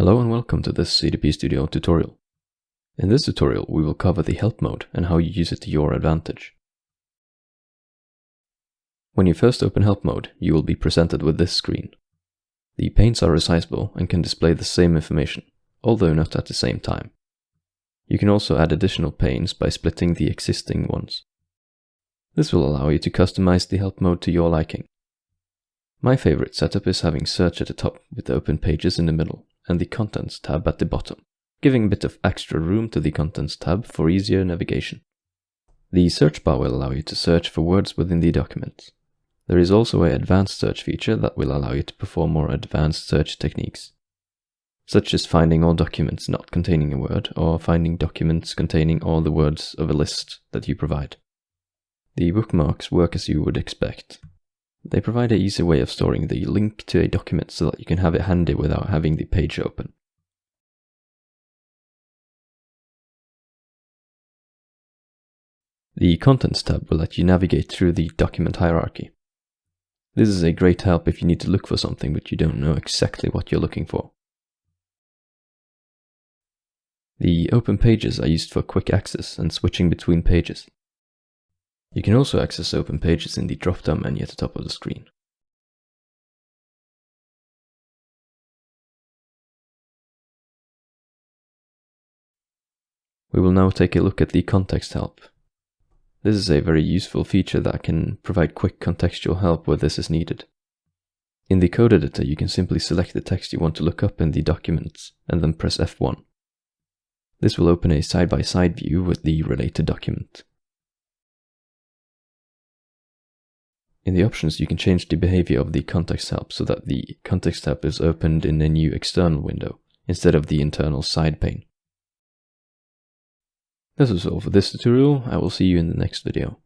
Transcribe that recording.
Hello and welcome to this CDP Studio tutorial. In this tutorial we will cover the help mode and how you use it to your advantage. When you first open help mode, you will be presented with this screen. The panes are resizable and can display the same information, although not at the same time. You can also add additional panes by splitting the existing ones. This will allow you to customize the help mode to your liking. My favorite setup is having search at the top with the open pages in the middle and the Contents tab at the bottom, giving a bit of extra room to the Contents tab for easier navigation. The search bar will allow you to search for words within the document. There is also an advanced search feature that will allow you to perform more advanced search techniques, such as finding all documents not containing a word or finding documents containing all the words of a list that you provide. The bookmarks work as you would expect. They provide an easy way of storing the link to a document so that you can have it handy without having the page open. The Contents tab will let you navigate through the document hierarchy. This is a great help if you need to look for something but you don't know exactly what you're looking for. The open pages are used for quick access and switching between pages. You can also access open pages in the drop-down menu at the top of the screen. We will now take a look at the context help. This is a very useful feature that can provide quick contextual help where this is needed. In the code editor, you can simply select the text you want to look up in the documents and then press F1. This will open a side-by-side view with the related document. In the options, you can change the behavior of the context help so that the context help is opened in a new external window instead of the internal side pane. This is all for this tutorial. I will see you in the next video.